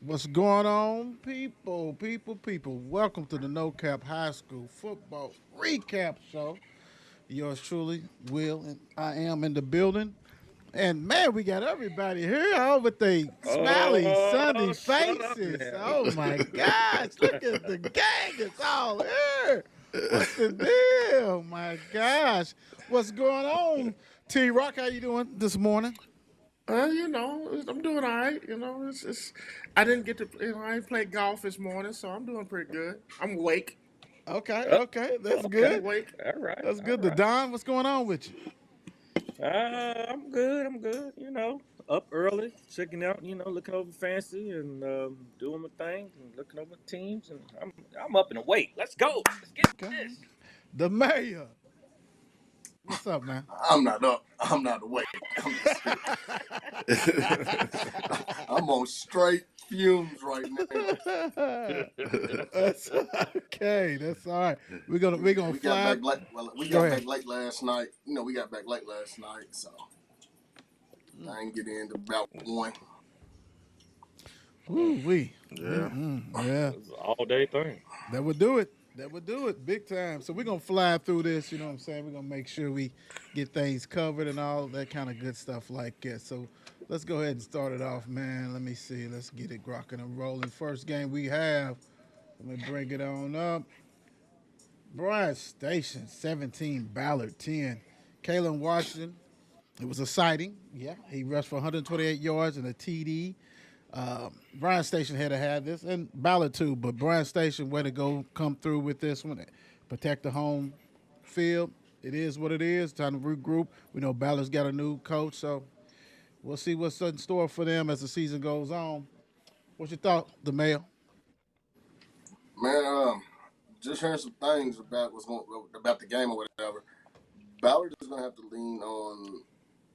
What's going on, people? People. Welcome to the No Cap High School Football Recap Show. Yours truly, Will, and I am in the building. And man, we got everybody here all with their smiley, sunny Oh, shut up faces. now. Oh my gosh, look at the gang. It's all here. What's the deal? My gosh. What's going on? T Rock, how you doing this morning? I'm doing all right. I didn't get to, I ain't played golf this morning, so I'm doing pretty good. I'm awake. Okay, Oh, okay. That's I'm okay. good. awake. All right. That's All good. The right. Don, what's going on with you? I'm good. I'm good. Up early, checking out, looking over fancy and doing my thing and looking over teams. And I'm up and awake. Let's go. Let's get Okay. this. The mayor. What's up, man? I'm not up. I'm not awake. I'm just kidding. I'm on straight fumes right now. That's okay. That's all right. We're gonna We got fly. back late. Well, we Go got ahead. back late last night. We got back late last night, so I didn't get in till about one. Ooh wee. Yeah. Yeah. It's an all day thing. That would do it. That would do it big time. So we're gonna fly through this. You know what I'm saying? We're gonna make sure we get things covered and all that kind of good stuff like that. So let's go ahead and start it off, man. Let me see. Let's get it rocking and rolling. First game we have. Let me bring it on up. Bryan Station, 17, Ballard, 10. Kalen Washington, it was a sighting. Yeah, he rushed for 128 yards and a TD. Bryan Station had to have this, and Ballard too, but Bryan Station, way to go, come through with this one, protect the home field. It is what it is. Time to regroup. We know Ballard's got a new coach, so we'll see what's in store for them as the season goes on. What's your thought, the mayor? Man, just hearing some things about about the game or whatever. Ballard is gonna have to lean on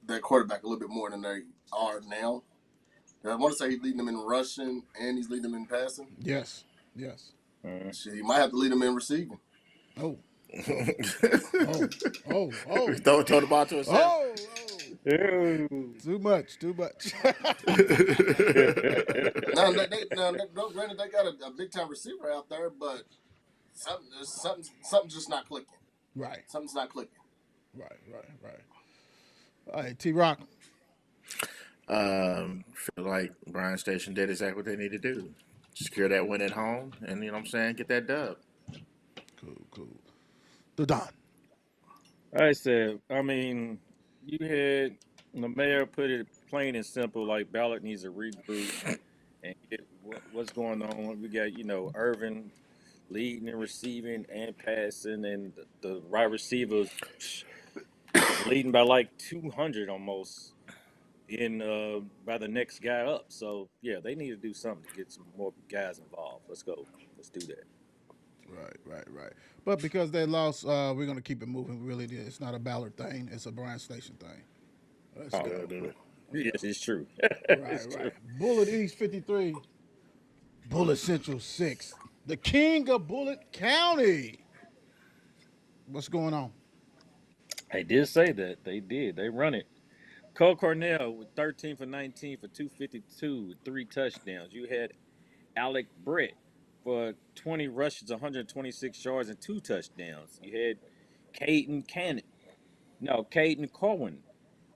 their quarterback a little bit more than they are now. I want to say he's leading them in rushing and he's leading them in passing. Yes, yes. Mm. Shit, he might have to lead them in receiving. Oh, oh, oh, Throw the ball to himself. oh. Ew. Too much, too much. No, granted they got a big time receiver out there, but something's just not clicking. Right, Something's not clicking. right. All right, T Rock. Feel like Bryan Station did exactly what they need to do. Secure that win at home, and you know what I'm saying, get that dub. Cool. The Don. I said, you had the mayor put it plain and simple, like Ballard needs to regroup and get what's going on. We got, Irvin leading and receiving and passing, and the right receivers leading by like 200 almost in by the next guy up. So yeah, they need to do something to get some more guys involved. Let's go. Let's do that. Right. But because they lost, we're gonna keep it moving. Really, it's not a Ballard thing. It's a Bryan Station thing. Let's Oh, go. yes, it's true. Right, It's true. right. Bullitt East 53, Bullitt Central 6. The king of Bullitt County. What's going on? They did say that. They did. They run it. Cole Cornell with 13 for 19 for 252 with 3 touchdowns. You had Alec Brett for 20 rushes, 126 yards, and 2 touchdowns. You had Caden Cohen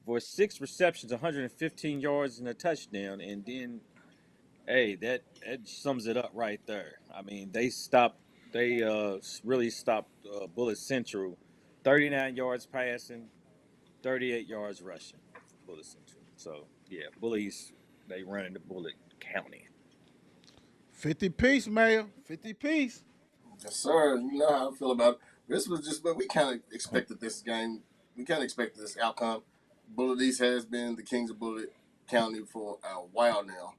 for 6 receptions, 115 yards, and a touchdown. And then, hey, that sums it up right there. I mean, they really stopped Bullet Central, 39 yards passing, 38 yards rushing for Bullet Central. So yeah, Bullies they run into Bullet County. 50 piece, Mayor. 50 piece. Yes, sir. You know how I feel about it. This was just, but we kind of expected this game. We kind of expected this outcome. Bullitt East has been the kings of Bullitt County for a while now.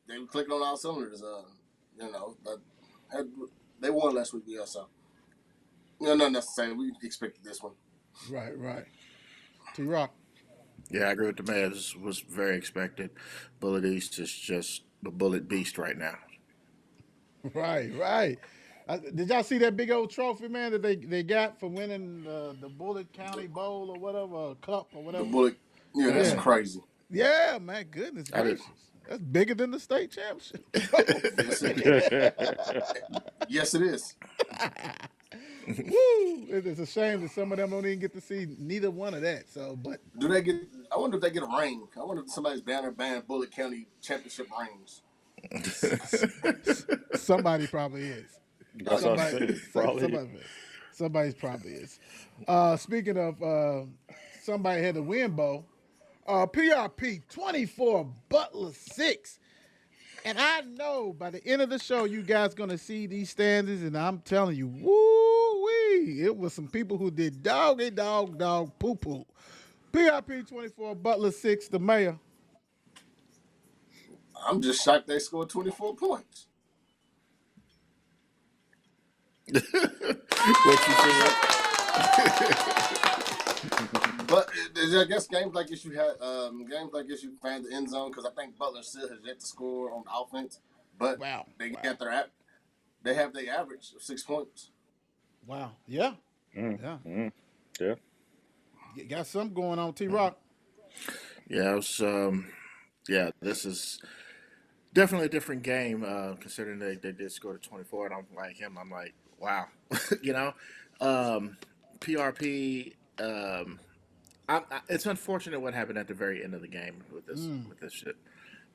They were clicking on all cylinders. But had, they won last week, yeah. So, nothing else to say. We expected this one. Right. T Rock. Yeah, I agree with the mayor. This was very expected. Bullet East is just a bullet beast right now. Right. Did y'all see that big old trophy, man, that they got for winning the Bullitt County Bowl or whatever, a cup or The whatever? Bullitt, yeah, that's Yeah. crazy. Yeah, man. Goodness I did. gracious. That's bigger than the state championship. Yes, it is. Yes, it is. Woo! It's a shame that some of them don't even get to see neither one of that. So, but Do they get? I wonder if they get a ring. I wonder if somebody's banner banned Bullitt County championship rings. somebody probably is. That's what I Somebody, said. Probably. somebody's probably is. Speaking of somebody had the win bowl. PRP 24, Butler 6. And I know by the end of the show, you guys gonna see these standings, and I'm telling you, woo-wee, it was some people who did doggy dog poo-poo. PRP 24, Butler 6, the mayor. I'm just shocked they scored 24 points. What you said? But I guess games like this you had you find the end zone because I think Butler still has yet to score on offense. But they got they have their average of 6 points. Wow. Yeah. Yeah. You got something going on, T-Rock. Yeah, it was, this is definitely a different game, considering they did score to 24, and I'm like him. I'm like, wow, you know, PRP. It's unfortunate what happened at the very end of the game with this shit,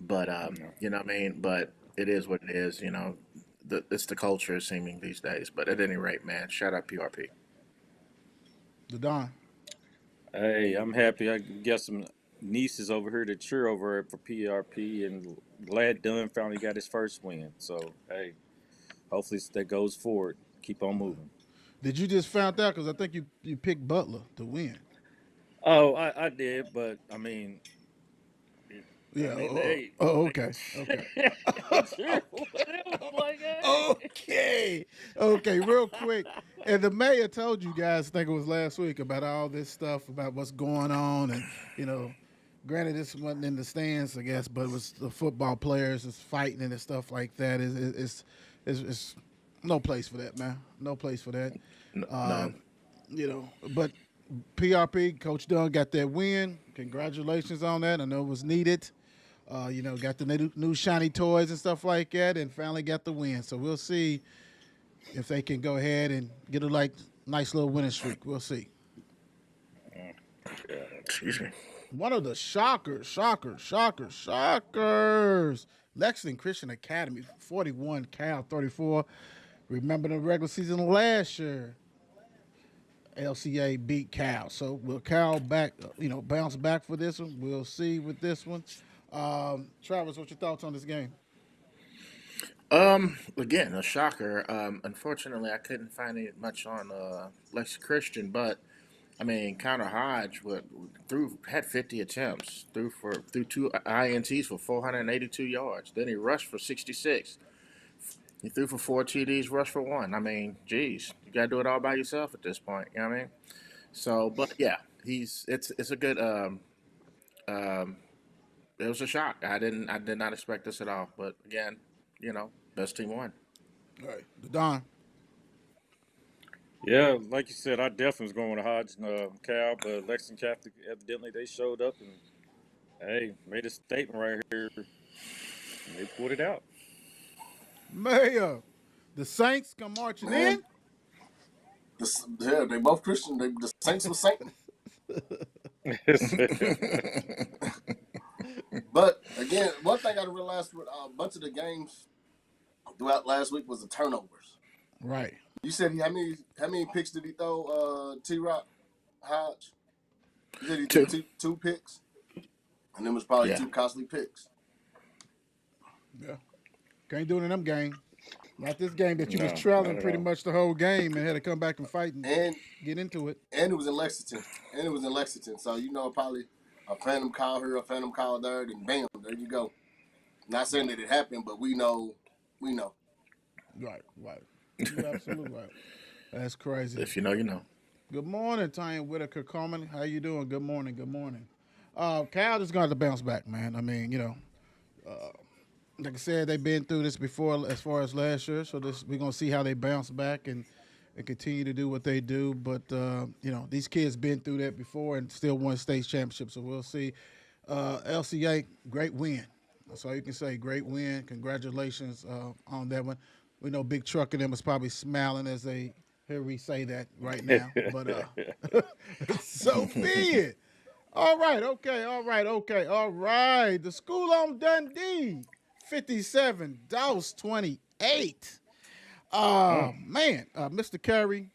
but you know what I mean. But it is what it is, you know. It's the culture seeming these days. But at any rate, man, shout out PRP. The Don. Hey, I'm happy. I got some nieces over here to cheer over for PRP, and glad Dunn finally got his first win. So, hey, hopefully that goes forward. Keep on moving. Did you just found out? Because I think you picked Butler to win. Oh, I did, but I mean, Yeah. hey. Okay. Okay. Real quick. And the mayor told you guys, I think it was last week, about all this stuff about what's going on, and you know, granted this wasn't in the stands, I guess, but it was the football players is fighting and stuff like that. It's no place for that, man. No place for that. No. You know, but PRP, Coach Dunn got that win. Congratulations on that. I know it was needed. You know, got the new shiny toys and stuff like that, and finally got the win. So we'll see if they can go ahead and get a nice little winning streak. We'll see. Excuse me. One of the shockers. Lexington Christian Academy, 41, Cal 34. Remember the regular season last year, LCA beat Cal. So will Cal bounce back for this one? We'll see with this one. Travis, what's your thoughts on this game? Again, a shocker. Unfortunately, I couldn't find it much on Lexington Christian, but I mean, Connor Hodge had 50 attempts, threw two INTs for 482 yards. Then he rushed for 66. He threw for 4 TDs, rushed for 1. I mean, geez, you gotta do it all by yourself at this point. You know what I mean? So, but yeah, it's a good. It was a shock. I did not expect this at all. But again, you know, best team won. All right, Don. Yeah, like you said, I definitely was going with Hodge and Cal, but Lexington Catholic, evidently they showed up and, hey, made a statement right here. And they pulled it out. Mayor, the Saints come marching in. They both Christian. The Saints were Satan. But again, one thing I realized with a bunch of the games throughout last week was the turnovers. Right. You said how many picks did he throw? T-Rock, Hodge. You said he threw two picks, and then was probably 2 costly picks. Yeah. Can't do it in them games. Not this game that you was trailing pretty much the whole game and had to come back and fight and get into it. And it was in Lexington. So, you know, probably a phantom call here, a phantom call there, then bam, there you go. Not saying that it happened, but we know. Right. You're absolutely right. That's crazy. If you know, you know. Good morning, Tanya Whitaker Coleman. How you doing? Good morning. Cal is going to have to bounce back, man. I mean, you know, like I said, they've been through this before as far as last year, so we're going to see how they bounce back and continue to do what they do. But, you know, these kids been through that before and still won state championship, so we'll see. LCA, great win. That's all you can say. Great win. Congratulations on that one. We know Big Truck and them is probably smiling as they hear we say that right now. But so be it. All right, okay, all right, okay, all right. The school on Dundee, 57, Dose 28. Mm. Man, Mr. Curry,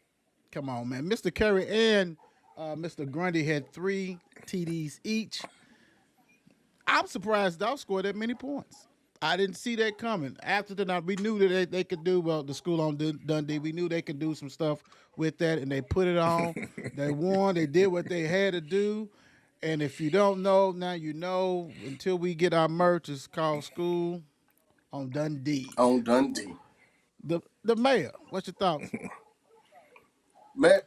come on, man. Mr. Curry and Mr. Grundy had 3 TDs each. I'm surprised Dawg scored that many points. I didn't see that coming. After the night, we knew that they could do well. The school on Dundee, we knew they could do some stuff with that, and they put it on. They won. They did what they had to do. And if you don't know, now you know. Until we get our merch, it's called School on Dundee. On Dundee. The mayor, what's your thoughts? Man,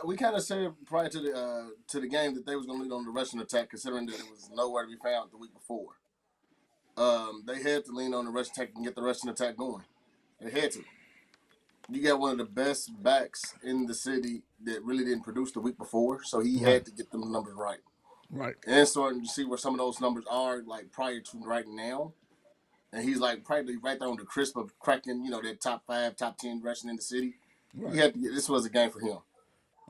we kind of said prior to the game that they was going to lead on the rushing attack, considering that it was nowhere to be found the week before. They had to lean on the rushing attack and get the rushing attack going. They had to. You got one of the best backs in the city that really didn't produce the week before, so he Right. had to get them numbers right. Right. And starting to see where some of those numbers are, like prior to right now. And he's like probably right there on the crisp of cracking, that top 5, top 10 rushing in the city. Right. He had to get. This was a game for him.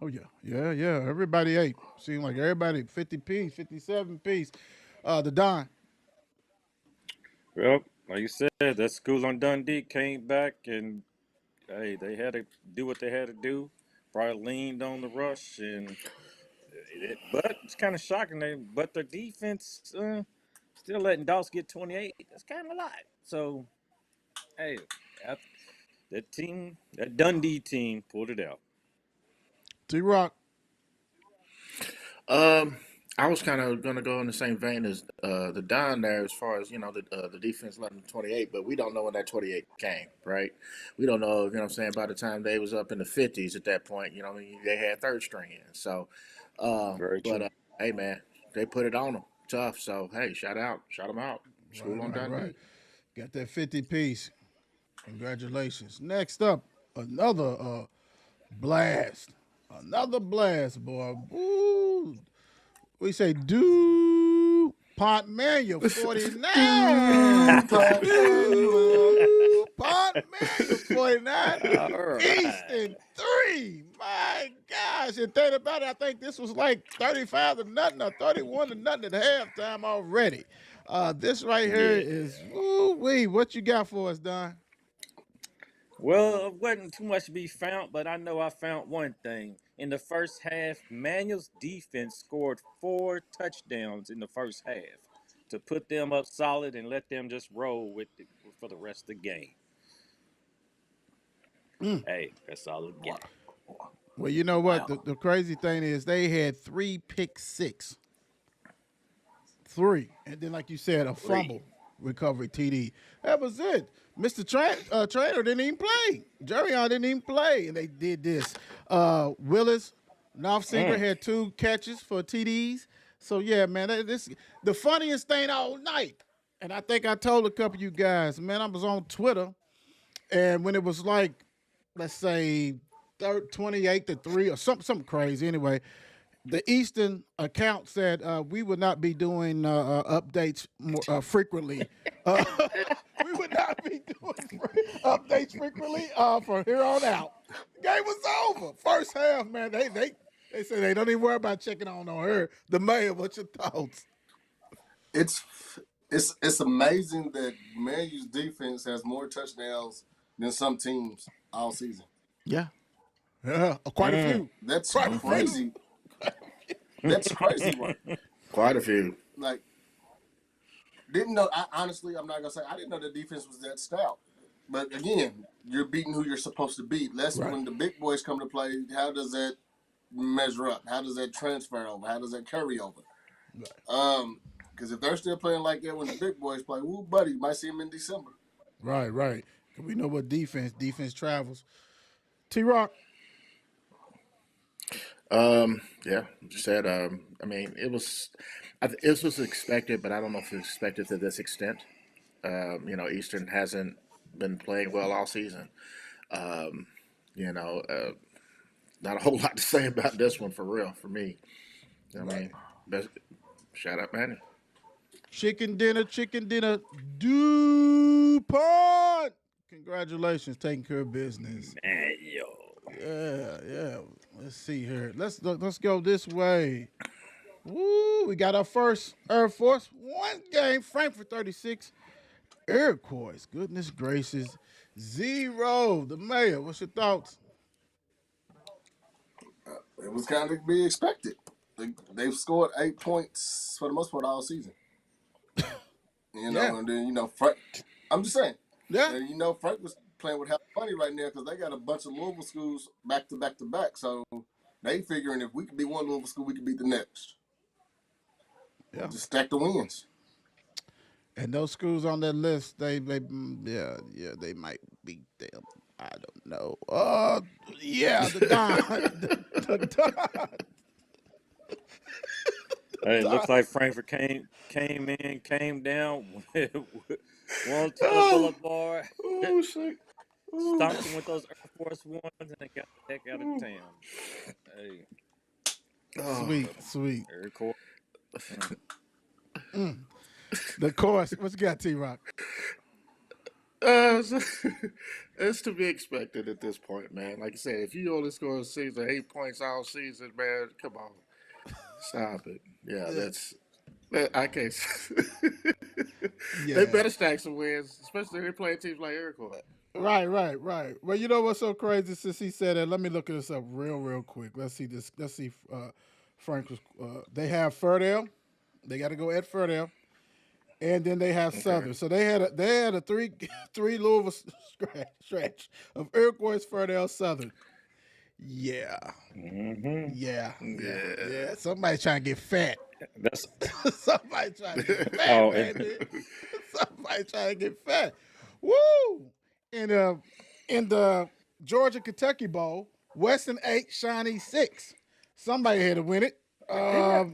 Oh yeah, yeah. Everybody ate. Seemed like everybody 50 piece, 57 piece. The Don. Well, like you said, that school on Dundee came back and hey, they had to do what they had to do. Probably leaned on the rush, but it's kind of shocking. But their defense still letting Dawes get 28. That's kind of a lot. So, hey, that Dundee team, pulled it out. T Rock. Um, I was kind of going to go in the same vein as the Don there, as far as the defense letting 28, but we don't know when that 28 came, right? We don't know, what I'm saying. By the time they was up in the 50s at that point, they had third string in. So, Very but true. hey, man, they put it on them tough. So hey, shout them out. School on Dundee. Right. Got that 50 piece. Congratulations. Next up, another blast. Another blast, boy. Ooh. We say DuPont Manual 49. DuPont Manual 49. All right. Easton 3. My gosh. And think about it, I think this was like 35 to nothing or 31 to nothing at halftime already. This right here is, ooh-wee. What you got for us, Don? Well, it wasn't too much to be found, but I know I found one thing. In the first half, Manuel's defense scored 4 touchdowns in the first half to put them up solid and let them just roll with it for the rest of the game. Hey, that's all we got. Well, you know what? Wow. The crazy thing is they had 3 pick six. 3. And then, like you said, a fumble recovery TD. That was it. Mr. Trainer didn't even play. Jerion didn't even play. And they did this. Willis Knopfsinger had 2 catches for TDs. So, yeah, man, this the funniest thing all night. And I think I told a couple of you guys, man, I was on Twitter. And when it was like, let's say, 28 to 3 or something crazy anyway, the Eastern account said we would not be doing updates more frequently. We would not be doing updates frequently from here on out. The game was over. First half, man. They said they don't even worry about checking on her. The mayor, what's your thoughts? It's amazing that Manu's defense has more touchdowns than some teams all season. Yeah, quite a few. That's Quite a crazy. That's crazy work. Quite a few. Like, didn't know. Honestly, I'm not gonna say I didn't know the defense was that stout. But again, you're beating who you're supposed to beat. Right. When the big boys come to play, how does that measure up? How does that transfer over? How does that carry over? Because if they're still playing like that when the big boys play, woo, buddy, you might see them in December. Right. We know what defense travels. T Rock. Yeah, just said. I mean, it was expected, but I don't know if it was expected to this extent. Eastern hasn't been playing well all season. Not a whole lot to say about this one for real, for me. I mean, shout out Manny. Chicken dinner, DuPont. Congratulations, taking care of business. Man, yo. Yeah. Let's see here. Let's go this way. Woo, we got our first Air Force One game. Frankfort 36, Iroquois. Goodness gracious, 0. The mayor. What's your thoughts? It was kind of to be expected. They've scored 8 points for the most part all season. Yeah. And then Frank. I'm just saying. Yeah. And Frank was playing with hell money right now because they got a bunch of Louisville schools back to back to back. So they figuring if we could beat one Louisville school, we could beat the next. Yeah. Just stack the wins. And those schools on that list, they might beat them. I don't know. The Don. Hey, it looks like Frankfurt came down, went to the boulevard, Oh shit! stomped them with those Air Force Ones, and they got the heck out of town. Hey, Sweet. Iroquois. The course. What you got, T-Rock? It's to be expected at this point, man. Like I said, if you only score a season 8 points all season, man, come on, stop it. I can't. Yeah. They better stack some wins, especially if they're playing teams like Iroquois. Right. Well, you know what's so crazy since he said that? Let me look this up real quick. Let's see this. Let's see. Frank was. They have Fairdale. They got to go at Fairdale, and then they have Southern. So they had a three Louisville stretch of Iroquois, Fairdale, Southern. Yeah. Mm-hmm. Yeah. Somebody trying to get fat. That's Somebody trying to get fat, baby. Somebody trying to get fat. Woo! In the Georgia Kentucky Bowl, Western 8, Shawnee 6. Somebody had to win it. Yeah.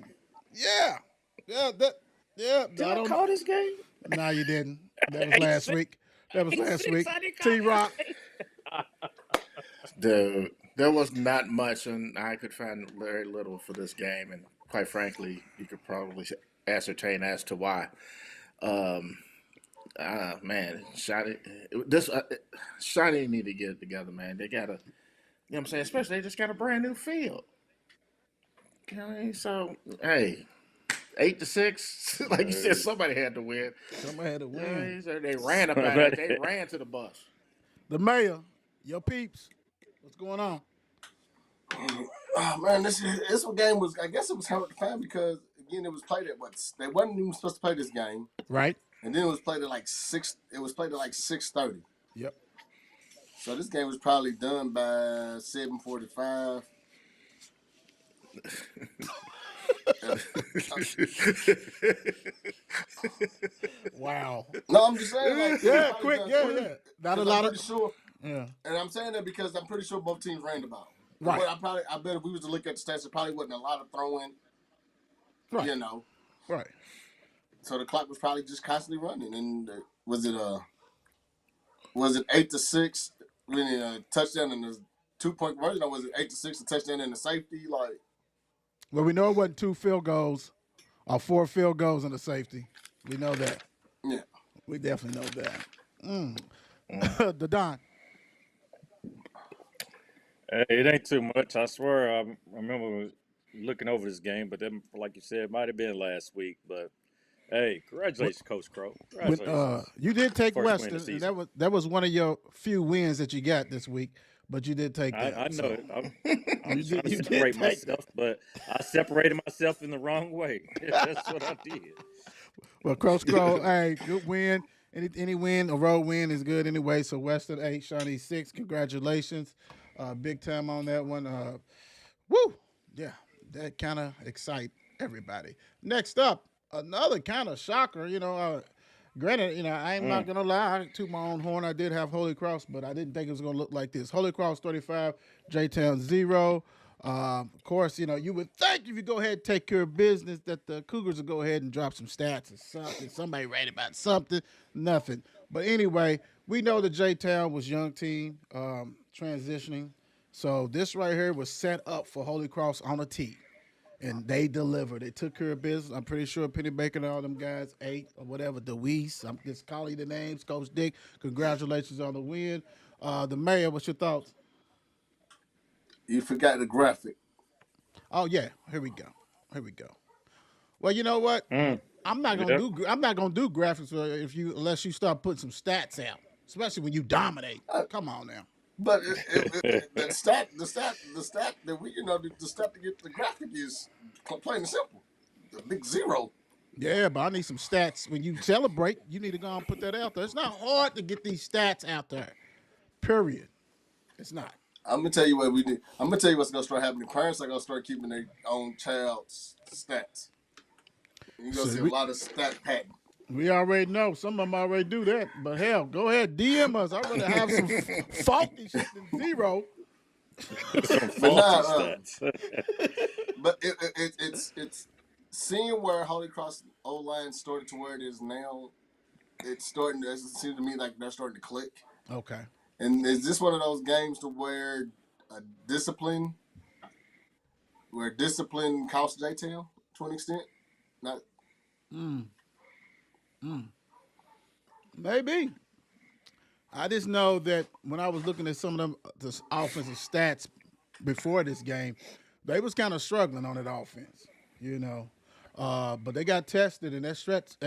Did I call this game? No, you didn't. That was last week. T-Rock. Dude, there was not much, and I could find very little for this game, and quite frankly, you could probably ascertain as to why. Man, Shawnee need to get it together, man. They gotta, what I'm saying? Especially they just got a brand new field. Okay, so hey, 8-6, like you said, somebody had to win. Somebody had to win. Yeah, they ran about it. They ran to the bus. The mayor, your peeps, what's going on? Oh man, this game was. I guess it was hard to find because again, it was played at they wasn't even supposed to play this game, right? And then it was played at like 6. It was played at like 6:30. Yep. So this game was probably done by 7:45. Wow. No, I'm just saying. Like, yeah, quick. Yeah. Not a lot of. Sure. Yeah. And I'm saying that because I'm pretty sure both teams ran the ball. Right. But I bet if we was to look at the stats, it probably wasn't a lot of throwing. Right. Right. So the clock was probably just constantly running. And was it 8-6 winning a touchdown and a 2-point conversion, or was it 8-6 a touchdown and a safety? Like, well, we know it wasn't 2 field goals or 4 field goals and a safety. We know that. Yeah. We definitely know that. The Don. Hey, it ain't too much. I swear, I remember looking over this game, but then, like you said, it might have been last week. But hey, congratulations, Coach Crow. Congratulations. You did take First win of the Western, and season. that was one of your few wins that you got this week. But you did take that. I know so. it. I'm You trying did to separate take myself, but I separated myself in the wrong way. That's what I did. Well, Coach Crow, hey, good win. Any win, a road win is good anyway. So Western 8, Shawnee 6. Congratulations. Big time on that one. Woo! Yeah, that kind of excite everybody. Next up, another kind of shocker. Granted, I'm not going to lie. I took my own horn. I did have Holy Cross, but I didn't think it was going to look like this. Holy Cross 35, J-Town 0. Of course, you would think if you go ahead and take care of business that the Cougars would go ahead and drop some stats or something. Somebody write about something. Nothing. But anyway, we know the J-Town was young team transitioning. So this right here was set up for Holy Cross on a tee. and they delivered. They took care of business. I'm pretty sure Penny Baker and all them guys ate or whatever. DeWeese, I'm just calling the names. Coach Dick, congratulations on the win. The mayor, what's your thoughts? You forgot the graphic. Oh yeah, here we go. Here we go. Well, you know what? Mm, I'm not gonna yep. do. I'm not gonna do graphics if you unless you start putting some stats out, especially when you dominate. Come on now. But the stat that we, the stat to get the graphic is plain and simple. The big zero. Yeah, but I need some stats. When you celebrate, you need to go and put that out there. It's not hard to get these stats out there. Period. It's not. I'm gonna tell you what we need. I'm gonna tell you what's gonna start happening. Parents are gonna start keeping their own child's stats. You're gonna see a lot of stat padding. We already know. Some of them already do that. But hell, go ahead, DM us. I'd rather have some faulty shit than zero. Some But nah, faulty stats. but it's seeing where Holy Cross O line started to where it is now. It's starting to, it seems to me like they're starting to click. Okay. And is this one of those games to where discipline costs J-Town to an extent? Not. Maybe. I just know that when I was looking at some of them the offensive stats before this game, they was kind of struggling on that offense, But they got tested, and that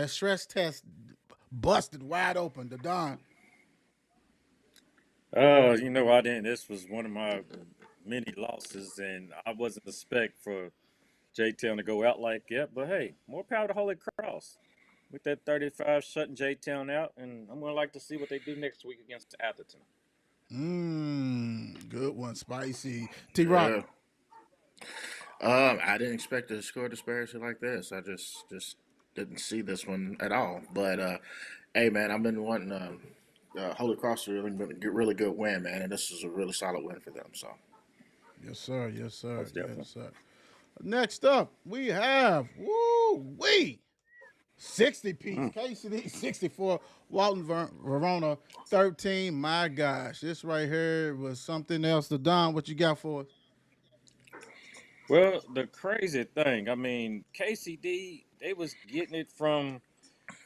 stress test busted wide open. The Don. I didn't. This was one of my many losses, and I wasn't expect for J-Town to go out like that. But hey, more power to Holy Cross with that 35 shutting J-Town out, and I'm gonna like to see what they do next week against Atherton. Good one, spicy. T-Rock. I didn't expect to score disparity like this. I just didn't see this one at all. But hey, man, I've been wanting Holy Cross to really good win, man, and this is a really solid win for them. So, Yes, sir. Yes, sir. Most definitely. Yes, sir. Next up, we have 60 piece KCD 64, Walton Verona 13. My gosh, this right here was something else. The Don, what you got for us? Well, the crazy thing, I mean, KCD, they was hitting it from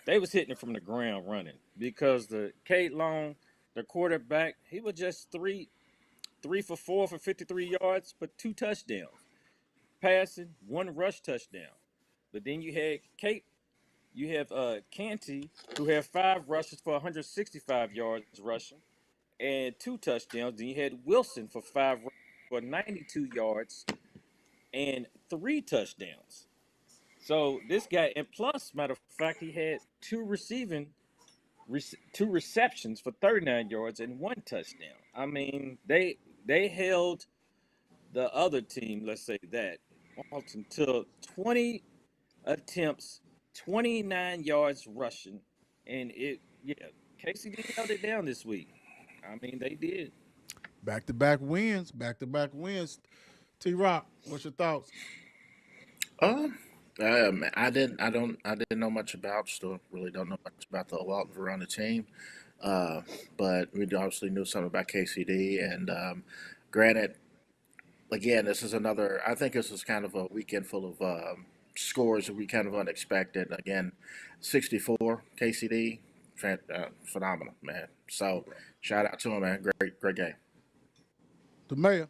the ground running because the Kate Long, the quarterback, he was just three for 4 for 53 yards, but 2 touchdowns. Passing, 1 rush touchdown. But then you have Canty, who had 5 rushes for 165 yards rushing and 2 touchdowns. Then you had Wilson for 5 rushes for 92 yards and 3 touchdowns. So this guy, and plus, matter of fact, he had 2 receptions for 39 yards and 1 touchdown. I mean, they held the other team, let's say that, Walton, to 20 attempts, 29 yards rushing, and KCD held it down this week. I mean, they did. Back-to-back wins. Back-to-back wins. T-Rock, what's your thoughts? I didn't know much about. Still, really don't know much about the Walton Verona team. But we obviously knew something about KCD, and granted, again, this is another. I think this is kind of a weekend full of scores that we kind of unexpected. Again, 64 KCD, phenomenal, man. So shout out to him, man. Great game. The mayor.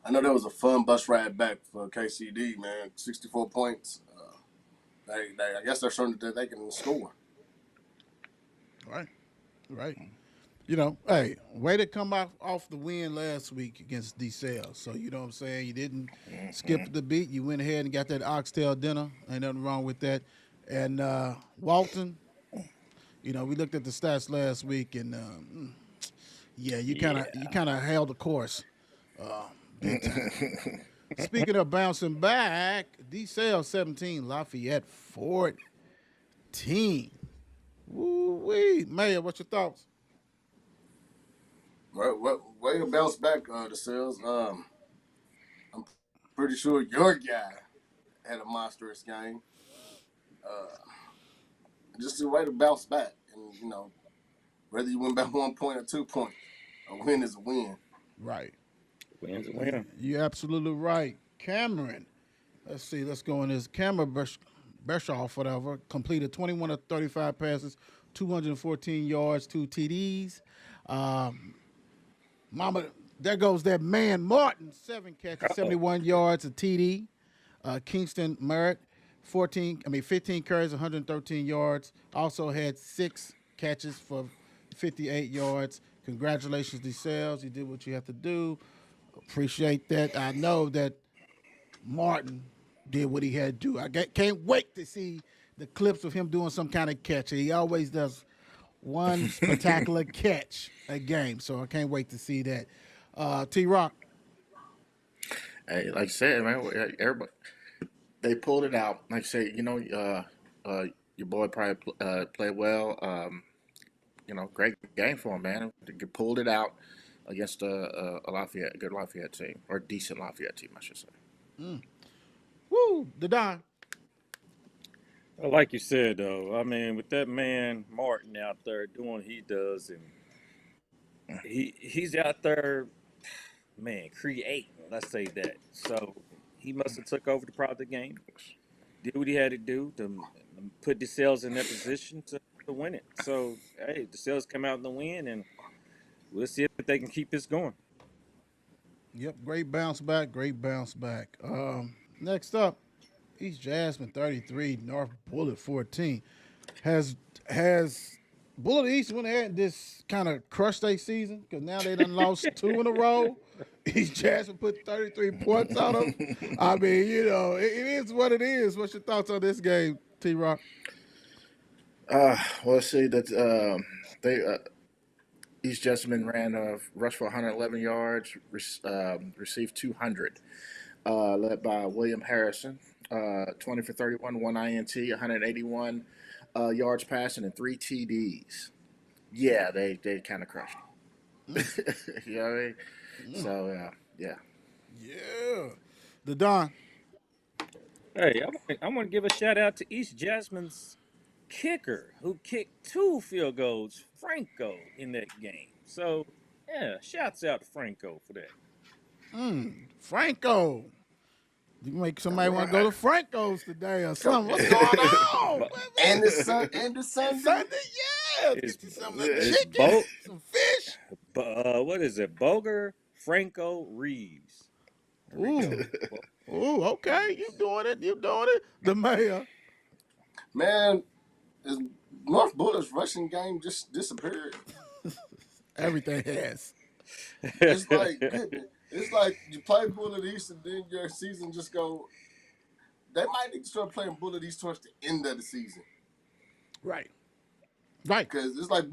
I know that was a fun bus ride back for KCD, man. 64 points. I guess they're showing that they can score. Right. Hey, way to come off the win last week against DeSales. So, you know what I'm saying? You didn't skip the beat. You went ahead and got that oxtail dinner. Ain't nothing wrong with that. And Walton, we looked at the stats last week, and you kind of held the course. Big time. Speaking of bouncing back, DeSales 17, Lafayette 14. Woo-wee. Mayor, what's your thoughts? Way to bounce back, DeSales. I'm pretty sure your guy had a monstrous game. Just a way to bounce back. And, whether you win by 1 point or 2 points, a win is a win. Right. Win's a winner. You're absolutely right. Cameron. Let's see. Let's go in this. Cameron Beshoff, whatever, completed 21 of 35 passes, 214 yards, 2 TDs. Mama, there goes that man Martin, 7 catches, 71 yards, a TD. Kingston Merritt, 15 carries, 113 yards. Also had 6 catches for 58 yards. Congratulations, DeSales. You did what you have to do. Appreciate that. I know that Martin did what he had to do. Can't wait to see the clips of him doing some kind of catch. He always does one spectacular catch a game, so I can't wait to see that. T-Rock. Hey, like I said, man, everybody they pulled it out. Like I say, your boy probably played well. Great game for him, man. They pulled it out against a Lafayette, good Lafayette team, or decent Lafayette team, I should say. Woo, the Don. Well, like you said, though, I mean, with that man Martin out there doing what he does, and he's out there, man, creating. Let's say that. So he must have took over the game, did what he had to do to put DeSales in that position to win it. So hey, DeSales come out in the win, and we'll see if they can keep this going. Yep, great bounce back. Next up, East Jasmine 33, North Bullitt 14. Has Bullitt East went ahead and just kind of crushed their season because now they done lost 2 in a row. East Jasmine put 33 points on them. I mean, it is what it is. What's your thoughts on this game, T-Rock? Well, see that they East Jessamine ran a rush for 111 yards, received 200, led by William Harrison, 20 for 31, 1 INT, 181 yards passing, and 3 TDs. Yeah, they kind of crushed them. You know what I mean? So, yeah. Yeah. The Don. Hey, I want to give a shout out to East Jasmine's kicker who kicked 2 field goals, Franco, in that game. So, yeah, shouts out to Franco for that. Franco. You make somebody want to go to Franco's today or something. What's going on? And the Sunday. Sunday, yeah. It's- Get you some it's chicken, some fish. What is it? Boger, Franco, Reeves. There we Ooh. go. Ooh, okay. You doing it. The mayor. Man, is North Bullitt's rushing game just disappeared. Everything has. It's like it's like you play Bullitt East and then your season just go. They might need to start playing Bullitt East towards the end of the season Right. because it's like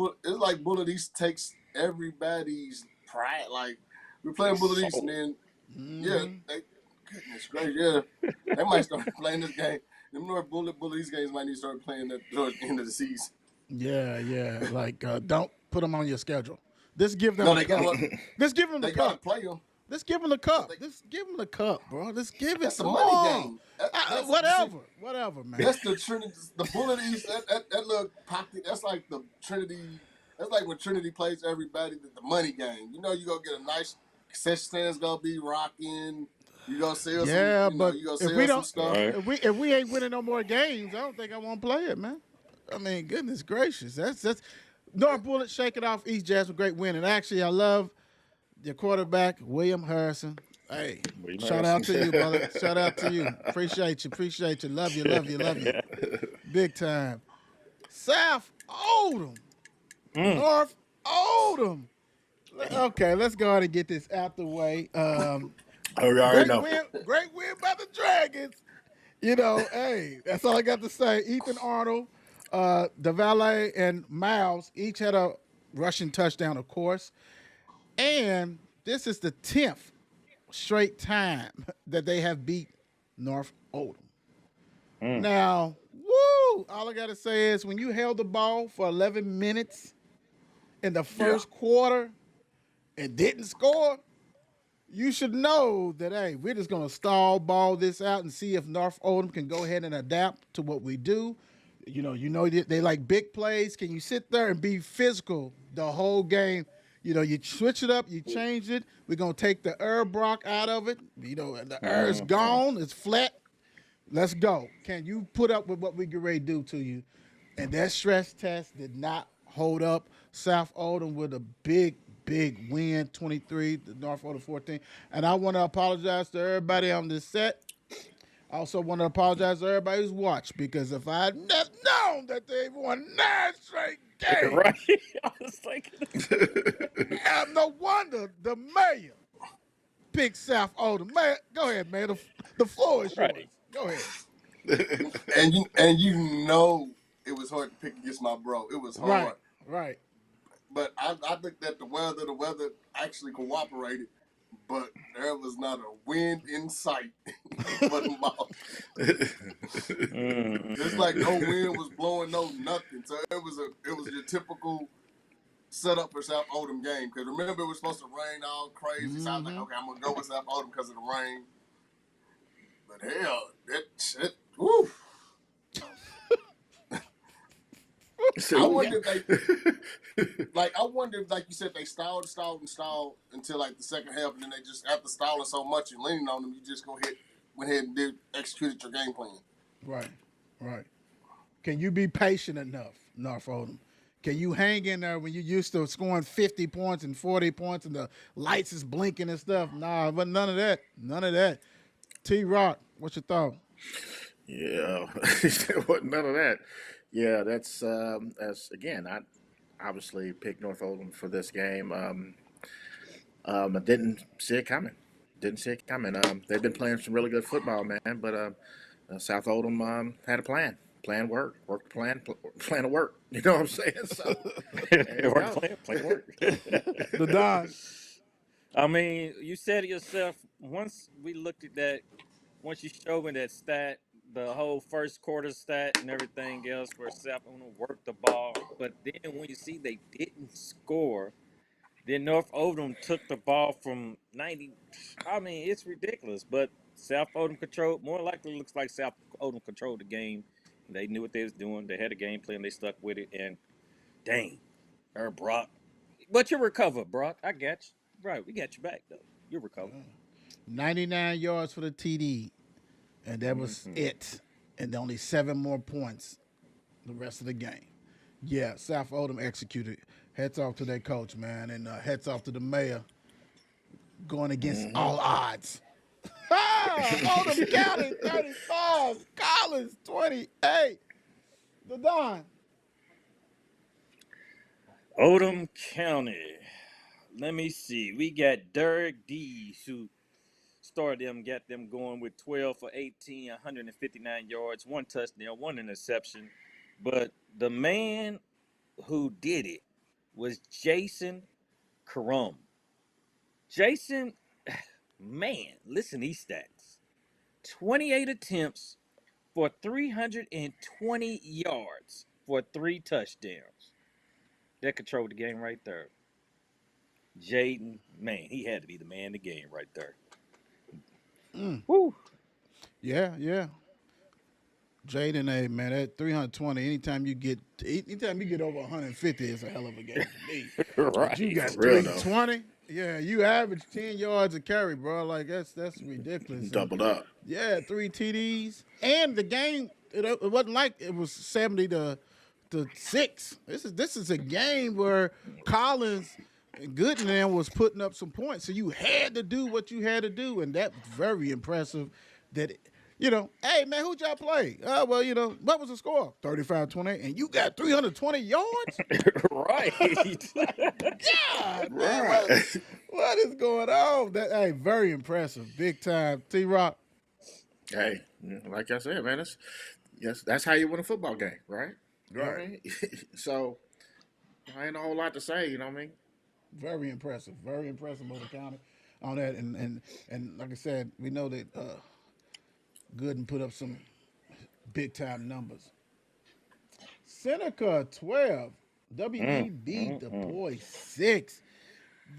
Bullitt East takes everybody's pride. Like we're playing Bullitt East and then goodness gracious, they might start playing this game. Them North Bullitt East games might need to start playing that towards the end of the season. Yeah. Like, don't put them on your schedule. Just give them No, the they cup. gotta, Just give them the they gotta cup. play them. Let's give them the cup. Just give them the cup, bro. Let's give it That's to a money them. game. That's- Whatever, man. That's the Trinity, the Bullitt East. That little pocket. That's like the Trinity. That's like when Trinity plays everybody. The money game. You go get a nice concession stand's gonna be rocking. You gonna sell Yeah, some. but You gonna if sell we some don't, stuff. Right. if we ain't winning no more games, I don't think I want to play it, man. I mean, goodness gracious, that's North Bullitt shaking off East Jasmine, great win, and actually, I love your quarterback William Harrison. Hey, William shout out to you, brother. Shout out to you. Appreciate you. Love you. Big time. South Oldham, North Oldham. Okay, let's go ahead and get this out the way. Oh, you already know. Great win by the Dragons. Hey, that's all I got to say. Ethan Arnold, DeValle, and Miles each had a rushing touchdown, of course. And this is the 10th straight time that they have beat North Oldham. Now, all I got to say is when you held the ball for 11 minutes in the first quarter and didn't score, you should know that, hey, we're just going to stall ball this out and see if North Oldham can go ahead and adapt to what we do. They like big plays. Can you sit there and be physical the whole game? You switch it up, you change it. We're gonna take the herb rock out of it. The herb's gone. It's flat. Let's go. Can you put up with what we get ready to do to you? And that stress test did not hold up. South Oldham with a big win, 23, the North Oldham 14. And I want to apologize to everybody on this set. I also want to apologize to everybody who's watched, because if I had not known that they won 9 straight games, Right. I was thinking. no wonder the mayor picked South Oldham. Man, go ahead, man. The floor is yours. Right. Go ahead. and you know it was hard to pick against my bro. It was hard. Right. But I looked at the weather actually cooperated, but there was not a wind in sight for the ball. It's like no wind was blowing, no nothing. So it was your typical setup for South Oldham game. Because remember, it was supposed to rain all crazy. So I was like, okay, I'm gonna go with South Oldham because of the rain. But hell, that shit, woo. I wonder if like you said, they stalled until like the second half, and then they just, after stalling so much and leaning on them, you just went ahead and executed your game plan. Right. Can you be patient enough, North Oldham? Can you hang in there when you used to scoring 50 points and 40 points and the lights is blinking and stuff? Nah, but none of that. T-Rock, what's your thought? Yeah, there wasn't none of that. Yeah, that's again. I obviously picked North Oldham for this game. I didn't see it coming. They've been playing some really good football, man. But South Oldham had a plan. Plan worked. Worked the plan. Plan to work. You know what I'm saying? So Plan work. The Don. I mean, you said it yourself. Once we looked at that, once you showed me that stat, the whole first quarter stat and everything else where South Oldham worked the ball, but then when you see they didn't score, then North Oldham took the ball from 90. I mean, it's ridiculous. But South Oldham controlled, more likely looks like South Oldham controlled the game. They knew what they was doing. They had a game plan. They stuck with it. And dang, Brock. But you recover, Brock. I got you. Right, we got you back, though. You recover. 99 yards for the TD, and that was it. And only 7 more points the rest of the game. Yeah, South Oldham executed. Hats off to their coach, man, and hats off to the mayor going against all odds. Oldham County 35, Collins 28. The Don. Oldham County. Let me see. We got Derek Dees, who started them, got them going with 12 for 18, 159 yards, 1 touchdown, 1 interception. But the man who did it was Jason Karum. Jason, man, listen to these stats. 28 attempts for 320 yards for 3 touchdowns. That controlled the game right there. Jaden, man, he had to be the man in the game right there. Woo. Yeah. Jaden, hey, man, that 320, anytime you get over 150, it's a hell of a game to me. Right. You got Real 320. Yeah, you average 10 yards a carry, bro. Like that's ridiculous. doubled up. Yeah, 3 TDs. And the game, it wasn't like it was 70 to 6. This is a game where Collins and Goodman was putting up some points. So you had to do what you had to do, and that's very impressive. Hey, man, who'd y'all play? Well, what was the score? 35-28, and you got 320 yards? Right. God, man, what is going on? Very impressive. Big time. T-Rock. Hey, like I said, man, that's how you win a football game, right? You know what I mean? So, I ain't a whole lot to say, you know what I mean? Very impressive. Very impressive, Oldham County on that. And like I said, we know that Gooden put up some big-time numbers. Seneca 12. WEB Dubois 6.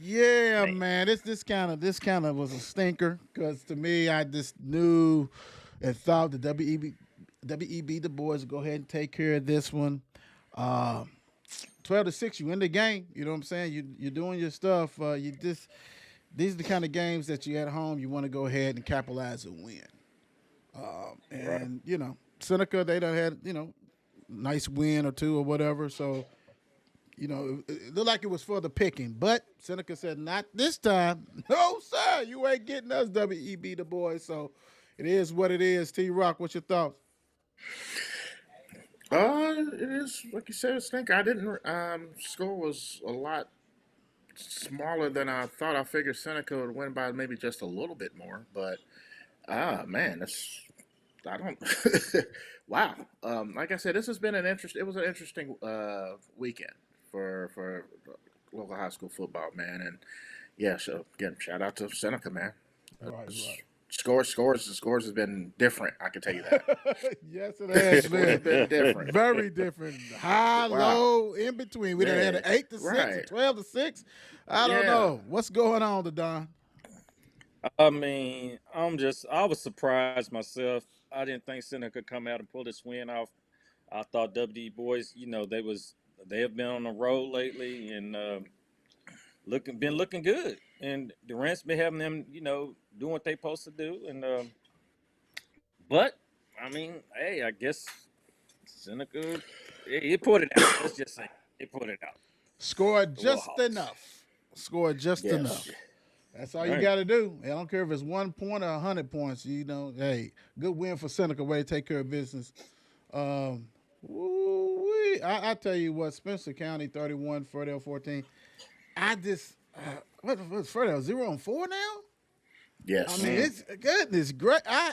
Yeah, man. This kind of was a stinker because to me, I just knew and thought the WEB Dubois would go ahead and take care of this one. 12-6, you win the game. You know what I'm saying? You're doing your stuff. These are the kind of games that you at home. You want to go ahead and capitalize and win. Right. And Seneca, they done had nice win or two or whatever. So it looked like it was for the picking. But Seneca said, not this time. No, sir, you ain't getting us, WEB Dubois. So it is what it is. T-Rock, what's your thoughts? It is like you said, Stink. I didn't. Score was a lot smaller than I thought. I figured Seneca would win by maybe just a little bit more, but man, that's I don't. Wow. Like I said, this has been It was an interesting weekend for local high school football, man. And yeah, so again, shout out to Seneca, man. Right. Scores has been different. I can tell you that. Yes, it has It's been different. very different. High, Wow. low, in between. We done had an 8-6, Right. a 12-6. I don't Yeah. know what's going on, Don. I mean, I was surprised myself. I didn't think Seneca could come out and pull this win off. I thought WD boys, they have been on the road lately and been looking good. And Durant's been having them, doing what they supposed to do. And but I mean, hey, I guess Seneca, it put it out. Let's just say it put it out. Scored The just Warhawks. enough. Scored just Yes. enough. That's all you Right. got to do. I don't care if it's 1 point or 100 points. Hey, good win for Seneca. Way to take care of business. I tell you what, Spencer County 31, Fairdale 14. I just what's Fairdale 0-4 now? Yes. I mean, it's goodness great. I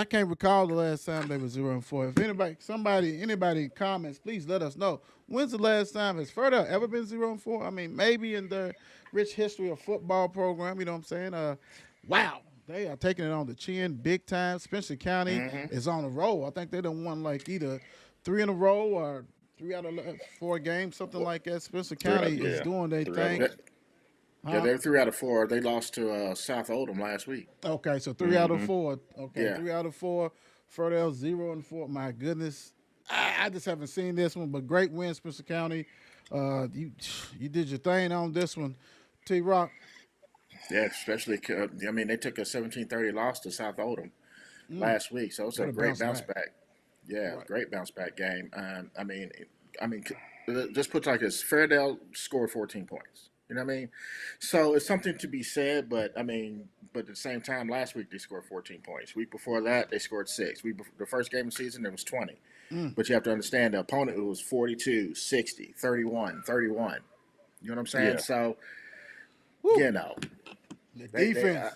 can't recall the last time they were 0-4. If anybody in comments, please let us know. When's the last time has Fairdale ever been 0-4? I mean, maybe in their rich history of football program. You know what I'm saying? Wow, they are taking it on the chin big time. Spencer County is on a roll. I think they done won like either 3 in a row or 3 out of 4 games, something like that. Spencer County is doing their 3 thing. out of- Yeah, they're 3 out of 4. They lost to South Oldham last week. Okay, so 3 out of 4. Okay, Yeah. 3 out of 4. Fairdale 0-4. My goodness, I just haven't seen this one, but great win, Spencer County. You did your thing on this one, T-Rock. Yeah, especially they took a 17-30 loss to South Oldham last week, so it's What a a great bounce bounce back. Yeah, great bounce back game. Just put it like this: Fairdale scored 14 points. You know what I mean? So it's something to be said, but at the same time, last week they scored 14 points. Week before that, they scored 6. The first game of the season, it was 20. But you have to understand the opponent was 42, 60, 31, 31. You know what I'm saying? Yeah. So, The defense.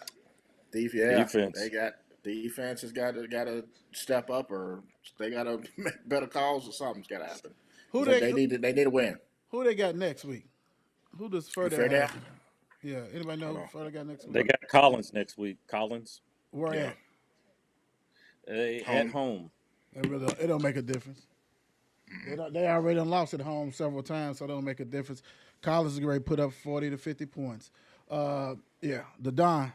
Defense. They got defense has got to step up, or they got to make better calls, or something's got to happen. Who They need a win. Who they got next week? Who does Fairdale Fairdale? have? Yeah, anybody know who Fairdale got next week? They got Collins next week. Collins Where Yeah. at? at home. It don't make a difference. They already done lost at home several times, so it don't make a difference. Collins is going to put up 40 to 50 points. The Don.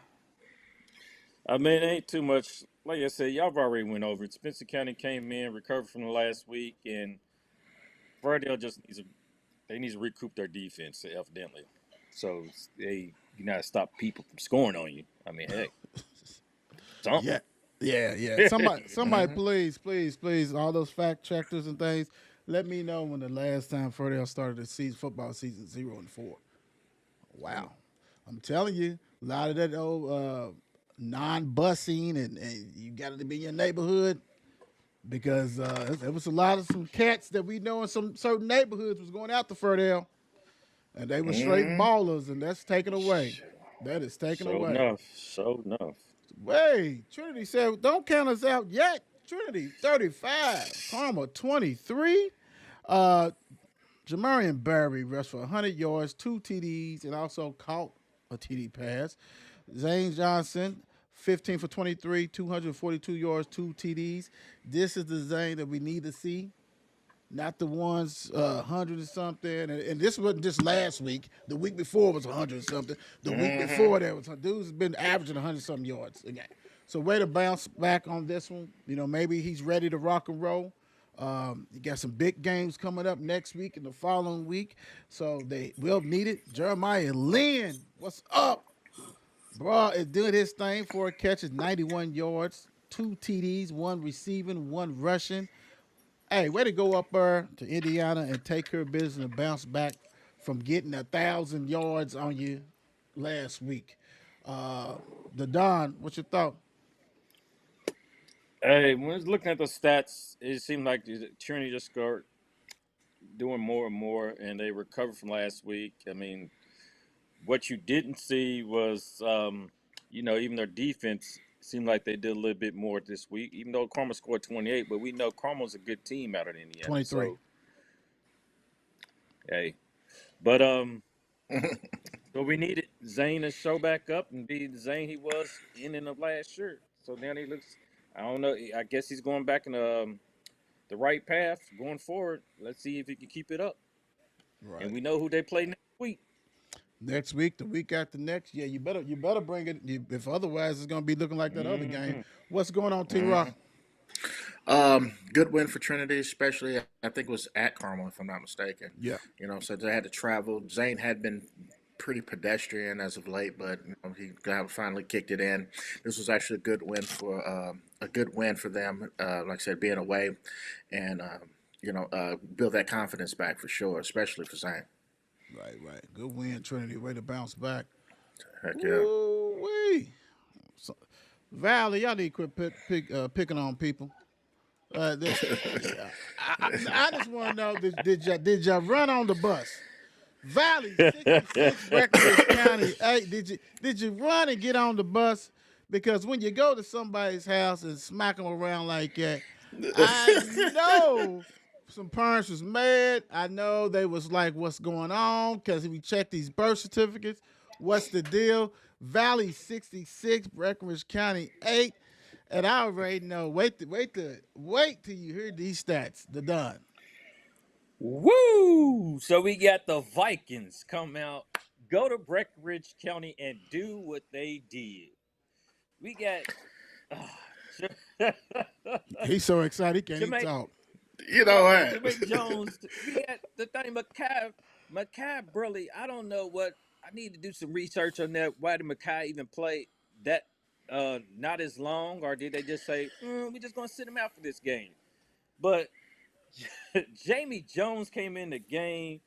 I mean, it ain't too much. Like I said, y'all have already went over it. Spencer County came in, recovered from the last week, and Fairdale just needs to recoup their defense, evidently. So you gotta stop people from scoring on you. I mean, hey, something. Yeah. Somebody, please, all those fact checkers and things, let me know when the last time Fairdale started the football season 0-4. Wow, I'm telling you, a lot of that old non-busing and you got to be in your neighborhood because there was a lot of some cats that we know in some certain neighborhoods was going out to Fairdale, and they were straight ballers, and that's taken away. That is taken away. So enough. Wait, Trinity said, don't count us out yet. Trinity, 35. Carmel, 23. Jamarian Barry rushed for 100 yards, 2 TDs, and also caught a TD pass. Zane Johnson, 15 for 23, 242 yards, 2 TDs. This is the Zane that we need to see, not the ones 100 or something. And this wasn't just last week. The week before was 100 or something. The week before that was dude's been averaging 100-something yards a game. So way to bounce back on this one. Maybe he's ready to rock and roll. You got some big games coming up next week and the following week, so they will need it. Jeremiah Lynn, what's up? Bro is doing his thing. 4 catches, 91 yards, 2 TDs, one receiving, one rushing. Hey, way to go up there to Indiana and take care of business and bounce back from getting 1,000 yards on you last week. Uh, the Don, what's your thought? Hey, when I was looking at the stats, it seemed like Trinity just started doing more and more, and they recovered from last week. I mean, what you didn't see was, even their defense seemed like they did a little bit more this week, even though Carmel scored 28. But we know Carmel's a good team out of Indiana. 23. So, hey, but so we needed Zane to show back up and be the Zane he was in the last year. So now he looks. I don't know. I guess he's going back in the right path going forward. Let's see if he can keep it up. Right. And we know who they play next week. Next week, the week after next, yeah, you better bring it. If otherwise, it's gonna be looking like that other game. What's going on, T. Rock? Good win for Trinity, especially I think it was at Carmel, if I'm not mistaken. Yeah. So they had to travel. Zane had been pretty pedestrian as of late, but he finally kicked it in. This was actually a good win for them. Like I said, being away, and build that confidence back for sure, especially for Zane. Right. Good win, Trinity. Way to bounce back. Heck yeah. Ooh-wee. So, Valley, y'all need to quit picking on people. I just want to know, did y'all run on the bus? Valley 66, Breckinridge County 8. Did you run and get on the bus? Because when you go to somebody's house and smack them around like that, I know some parents was mad. I know they was like, what's going on? Because we checked these birth certificates. What's the deal? Valley 66, Breckinridge County 8. And I already know. Wait till you hear these stats. The done. Woo! So we got the Vikings come out, go to Breckinridge County and do what they did. We got He's so excited he can't even Jermaine- talk. You know what? Jermaine Jones. We got the thing, Makai Burley. I don't know what. I need to do some research on that. Why did Makai even play that not as long? Or did they just say, we're just going to sit him out for this game? But Jamie Jones came in the game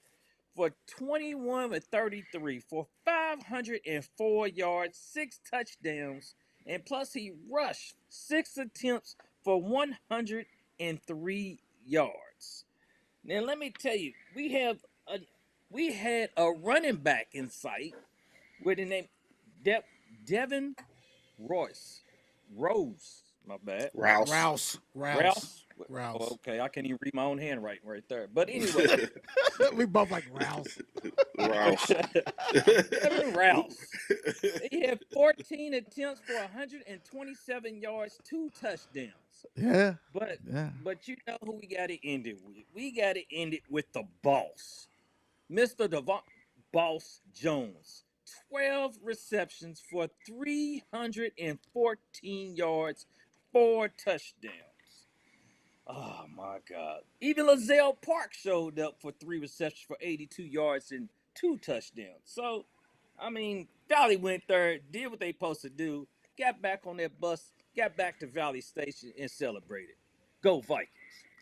for 21 of 33 for 504 yards, 6 touchdowns, and plus he rushed 6 attempts for 103 yards. Now let me tell you, we had a running back in sight with the name Devin Rose. My bad. Rouse. Rouse. Oh, okay, I can't even read my own handwriting right there. But anyway, We both like Rouse. Devin Rouse. He had 14 attempts for 127 yards, 2 touchdowns. Yeah. But you know who we got to end it with? We got to end it with the boss, Mr. Boss Jones. 12 receptions for 314 yards, 4 touchdowns. Oh, my God. Even Lazelle Park showed up for 3 receptions for 82 yards and 2 touchdowns. So, I mean, Valley went there, did what they supposed to do, got back on that bus, got back to Valley Station, and celebrated. Go Vikings.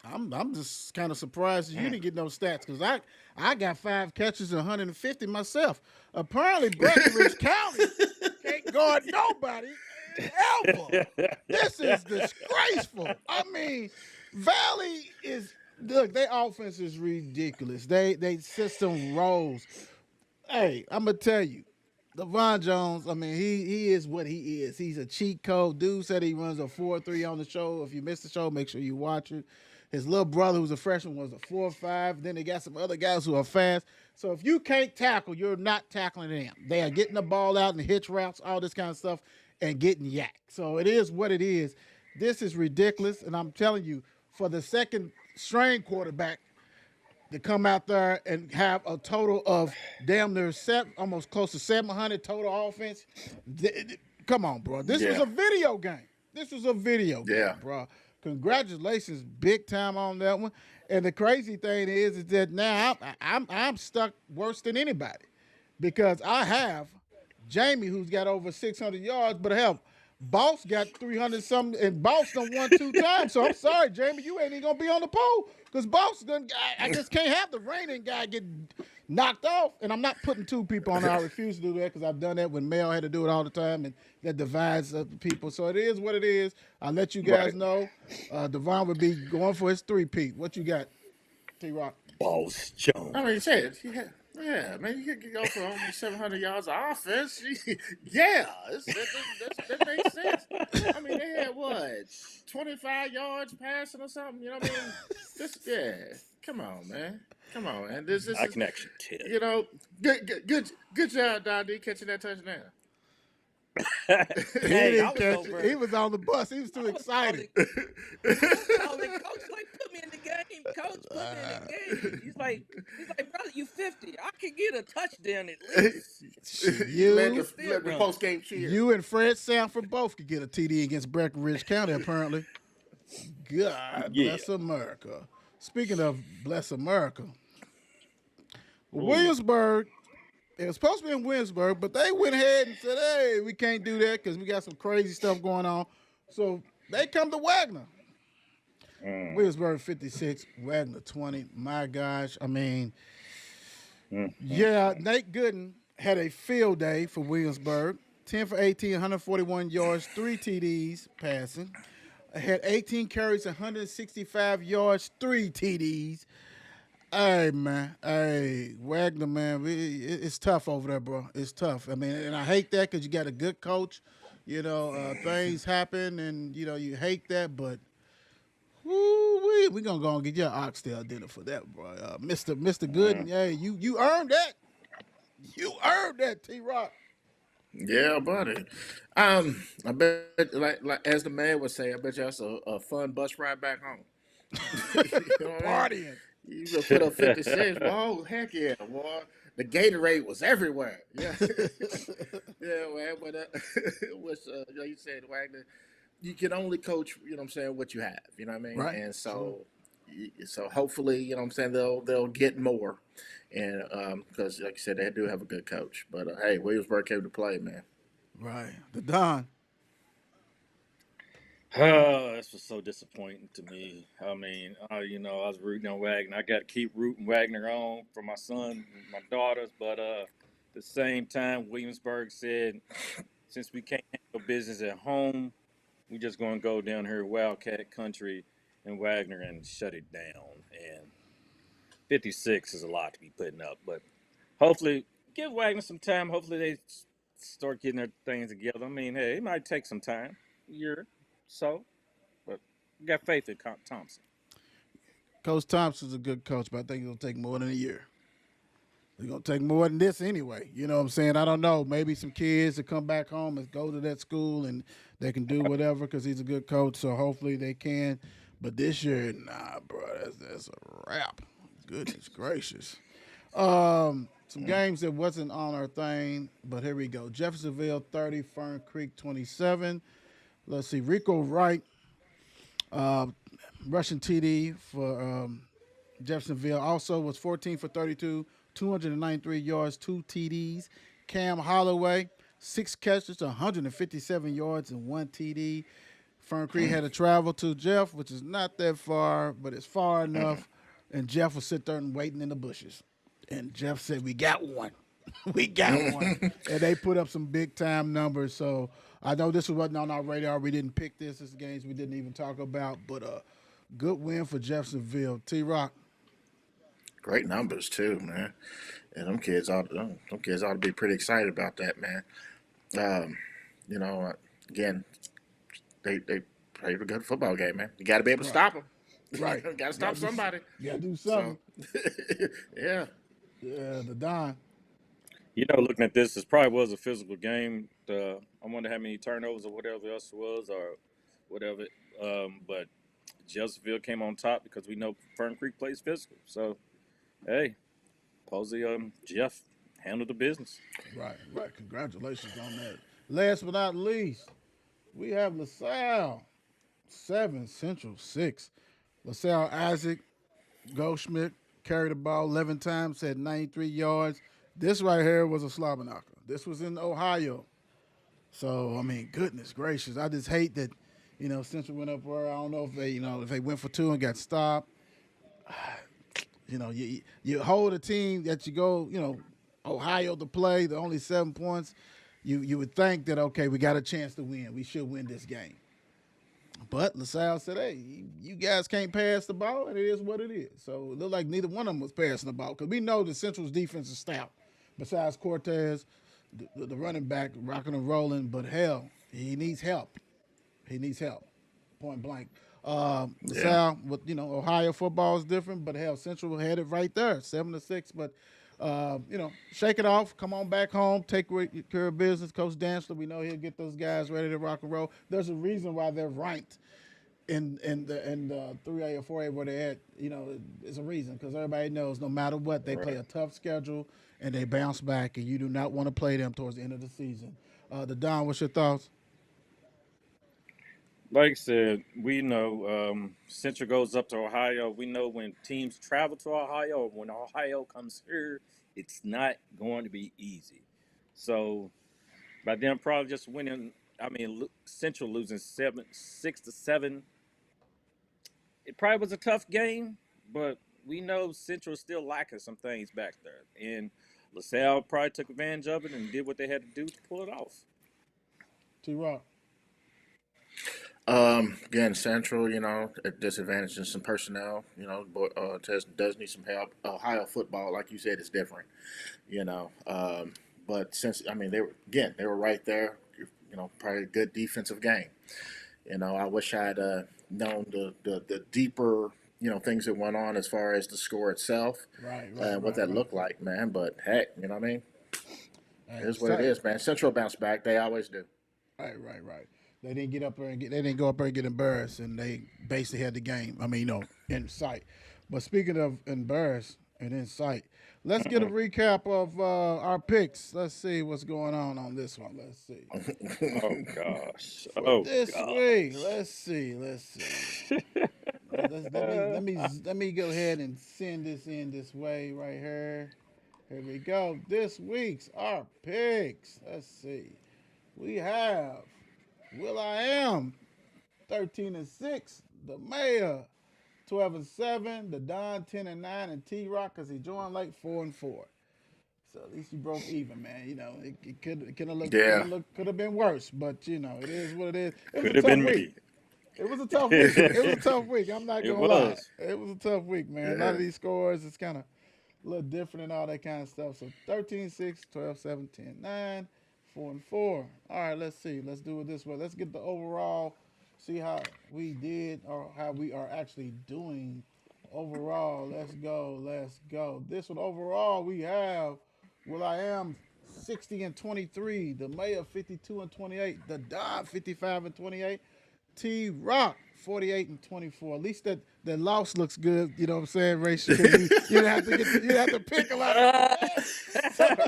I'm just kind of surprised you didn't get no stats because I got 5 catches and 150 myself. Apparently, Breckinridge County can't guard nobody ever. This is disgraceful. I mean, Valley is their offense is ridiculous. They system rolls. Hey, I'm gonna tell you, Devon Jones. I mean, he is what he is. He's a cheat code. Dude said he runs a 4.3 on the show. If you missed the show, make sure you watch it. His little brother, who's a freshman, was a 4.5. Then they got some other guys who are fast. So if you can't tackle, you're not tackling them. They are getting the ball out in the hitch routes, all this kind of stuff, and getting yacked. So it is what it is. This is ridiculous, and I'm telling you, for the second string quarterback to come out there and have a total of damn near almost close to 700 total offense. Come on, bro. This was a video game. Bro. congratulations, big time on that one. And the crazy thing is that now I'm stuck worse than anybody because I have Jamie who's got over 600 yards, but hell, Boss got 300 something, and Boss done won 2 times. So I'm sorry, Jamie, you ain't even gonna be on the poll because Boss done. I just can't have the reigning guy get knocked off. And I'm not putting two people on there. I refuse to do that because I've done that when Mel had to do it all the time, and that divides up the people. So it is what it is. I'll let you guys Right. know. Devon would be going for his three-peat. What you got, T-Rock? Boss Jones. I mean, shit. Yeah, man, you could go for only 700 yards of offense. Yeah, that makes sense. I mean, they had what, 25 yards passing or something. You know what I mean? Come on, man. Come on, man. This I is, can actually tell. you know, good job, Don D, catching that touchdown. He Hey, didn't I was catch it. over. He was on the bus. He was too excited. I was calling Coach, like, put me in the game. Coach, put me in the game. He's like, brother, you 50. I can get a touchdown at least. Led You, the post game cheer. you and Fred Sanford both could get a TD against Breckinridge County, apparently. God Yeah. bless America. Speaking of bless America, Williamsburg, it was supposed to be in Williamsburg, but they went ahead and said, hey, we can't do that because we got some crazy stuff going on. So they come to Waggener. Williamsburg 56, Waggener 20. My gosh. I mean, yeah, Nate Gooden had a field day for Williamsburg. 10 for 18, 141 yards, 3 TDs passing. Had 18 carries, 165 yards, 3 TDs. Hey, man. Hey, Wagner, man. It's tough over there, bro. It's tough. I mean, and I hate that because you got a good coach. You know, things happen, and, you know, you hate that, but we're going to go and get your oxtail dinner for that, bro. Mr. Gooden, hey, you earned that. You earned that, T-Rock. Yeah, buddy. I bet, like as the man would say, I bet you that's a fun bus ride back home. You know what I mean? Partying. You just put up 56. Whoa, heck yeah, boy. The Gatorade was everywhere. Yeah, yeah, man. But which, like you said, Wagner, you can only coach. You know what I'm saying? What you have. You know what I mean? Right. And so, so hopefully, you know what I'm saying, they'll get more. And because, like you said, they do have a good coach. But hey, Williamsburg came to play, man. Right. The Don. Oh, this was so disappointing to me. I mean, you know, I was rooting on Wagner. I got to keep rooting Wagner on for my son and my daughters. But at the same time, Williamsburg said, since we can't handle business at home, we just going to go down here Wildcat Country and Wagner and shut it down. And 56 is a lot to be putting up. But hopefully, give Wagner some time. Hopefully, they start getting their things together. I mean, hey, it might take some time, a year. So, but we got faith in Thompson. Coach Thompson's a good coach, but I think it'll take more than a year. It's going to take more than this anyway. You know what I'm saying? I don't know. Maybe some kids that come back home and go to that school and they can do whatever because he's a good coach. So hopefully they can. But this year, nah, bro, that's a wrap. Goodness gracious. Some games that wasn't on our thing, but here we go. Jeffersonville 30, Fern Creek 27. Let's see, Rico Wright, Russian TD for Jeffersonville. Also was 14 for 32, 293 yards, 2 TDs. Cam Holloway, 6 catches, 157 yards, and 1 TD. Fern Creek had to travel to Jeff, which is not that far, but it's far enough. And Jeff will sit there and waiting in the bushes. And Jeff said, we got one. We got one. And they put up some big-time numbers. So I know this wasn't on our radar. We didn't pick this. This is games we didn't even talk about. But good win for Jeffersonville. T-Rock. Great numbers too, man. And them kids ought to be pretty excited about that, man. You know, again, they played a good football game, man. You got to be able to stop them. Right. Got to stop somebody. You got to do something. So, yeah. Yeah, the Don. You know, looking at this, it probably was a physical game. I wonder how many turnovers or whatever else it was or whatever. But Jeffersonville came on top because we know Fern Creek plays physical. So, hey, Posey, Jeff handled the business. Right. Congratulations on that. Last but not least, we have LaSalle 7, Central 6. LaSalle Isaac Goldschmidt carried the ball 11 times, had 93 yards. This right here was a slobber knocker. This was in Ohio. So, I mean, goodness gracious. I just hate that, Central went up where I don't know if they went for 2 and got stopped. You hold a team that you go, Ohio to play, the only 7 points. You would think that, okay, we got a chance to win. We should win this game. But LaSalle said, hey, you guys can't pass the ball, and it is what it is. So it looked like neither one of them was passing the ball because we know the Central's defense is stout. Besides Cortez, the running back, rocking and rolling, but hell, he needs help. He needs help, point blank. LaSalle, with Ohio football is different, but hell, Central had it right there, 7-6. But shake it off. Come on back home. Take care of business. Coach Dantzler, we know he'll get those guys ready to rock and roll. There's a reason why they're ranked in the 3A or 4A where they're at. It's a reason because everybody knows no matter what, they play a tough schedule and they bounce back, and you do not want to play them towards the end of the season. Don, what's your thoughts? Like I said, we know Central goes up to Ohio. We know when teams travel to Ohio or when Ohio comes here, it's not going to be easy. So by them probably just winning, Central losing 6-7. It probably was a tough game, but we know Central is still lacking some things back there. And LaSalle probably took advantage of it and did what they had to do to pull it off. T-Rock. Again, Central, at disadvantage in some personnel, does need some help. Ohio football, like you said, is different, but since, they were right there, probably a good defensive game. I wish I had known the deeper, things that went on as far as the score itself, what that looked like, man. But heck, you know what I mean? Here's what it is, man. Central bounced back. They always do. Right. They didn't get up there they didn't go up there and get embarrassed, and they basically had the game. In sight. But speaking of embarrassed and in sight, let's get a recap of our picks. Let's see what's going on this one. Let's see. Oh gosh. This week, let's see. Let me go ahead and send this in this way right here. Here we go. This week's our picks. Let's see. We have Will.I.am 13-6, the Mayor 12-7, the Don 10-9, and T-Rock because he joined late 4-4. So at least you broke even, man. It could have been worse, but it is what it is. Could have been me. It was a tough week. I'm not gonna lie. It was a tough week, man. A lot of these scores, it's kind of a little different and all that kind of stuff. So 13-6, 12-7, 10-9. 4-4. All right, let's see. Let's do it this way. Let's get the overall, see how we did or how we are actually doing overall. Let's go. This one overall, we have Will.I.am 60-23, the Mayor 52-28, the Don 55-28, T-Rock 48-24. At least that loss looks good. You know what I'm saying, Rachel? You didn't have to pick a lot.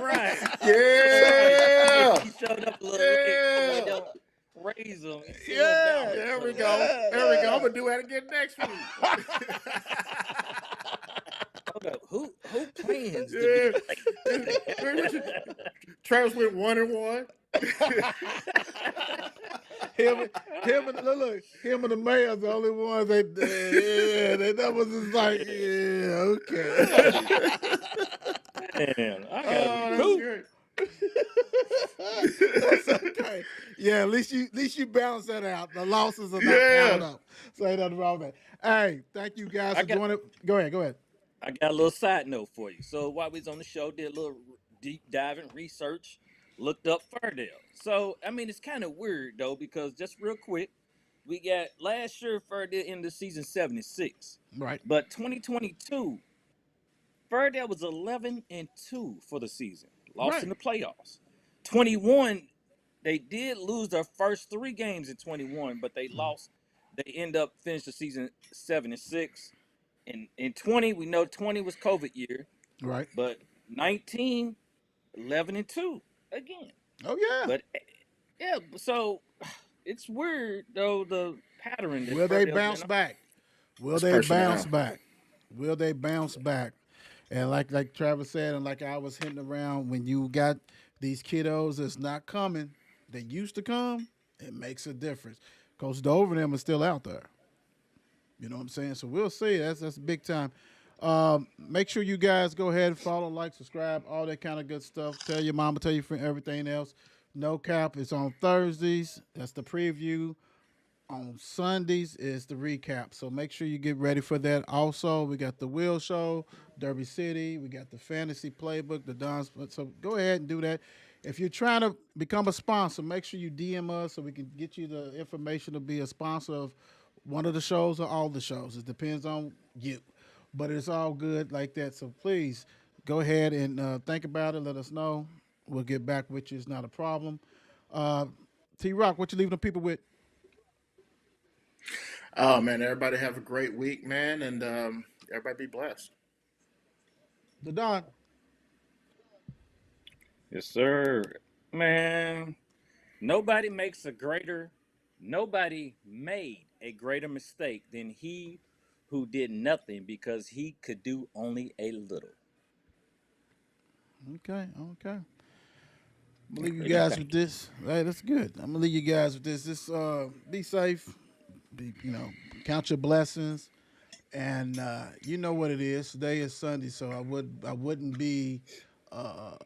Right. Yeah. He showed up a little late. Raise him. Yeah. There we go. I'm gonna do that again next week. Hold up. Who plans? Travis went 1-1. Him and the Mayor's the only ones that was just like, okay. Man, I got That's okay. Yeah, at least you balance that out. The losses are not piled up. So ain't nothing wrong with that. Hey, thank you guys for doing it. Go ahead. I got a little side note for you. So while we was on the show, did a little deep diving research, looked up Fairdale. So it's kind of weird though, because just real quick, we got last year Fairdale in the season 76. Right. But 2022, Fairdale was 11-2 for the season, lost in the playoffs. 21, they did lose their first 3 games in 21, but they lost. They end up finished the season 7-6. And in 20, we know 20 was COVID year. Right. But 19, 11-2 again. Oh yeah. But so it's weird though. pattern that Will they Fairdale's been bounce on. back? Will It's they bounce personnel. back? Will they bounce back? And like Travis said, and like I was hinting around, when you got these kiddos that's not coming, they used to come, it makes a difference. Coach Dover and them are still out there. You know what I'm saying? So we'll see. That's big time. Make sure you guys go ahead and follow, like, subscribe, all that kind of good stuff. Tell your mama, tell your friend, everything else. No Cap is on Thursdays. That's the preview. On Sundays is the recap. So make sure you get ready for that. Also, we got the Will Show, Derby City. We got the Fantasy Playbook, the Don's. So go ahead and do that. If you're trying to become a sponsor, make sure you DM us so we can get you the information to be a sponsor of one of the shows or all the shows. It depends on you. But it's all good like that. So please go ahead and think about it. Let us know. We'll get back with you. It's not a problem. Uh, T Rock, what you leaving the people with? Oh man, everybody have a great week, man, and everybody be blessed. The Don. Yes, sir. Man, nobody makes a greater, nobody made a greater mistake than he who did nothing because he could do only a little. Okay, okay. I'm gonna leave you Pretty guys with thank this. Hey, that's good. I'm gonna leave you guys with this. Just be safe. Count your blessings, and you know what it is. Today is Sunday, so I wouldn't be uh,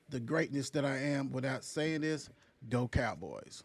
the greatness that I am without saying this. Go Cowboys.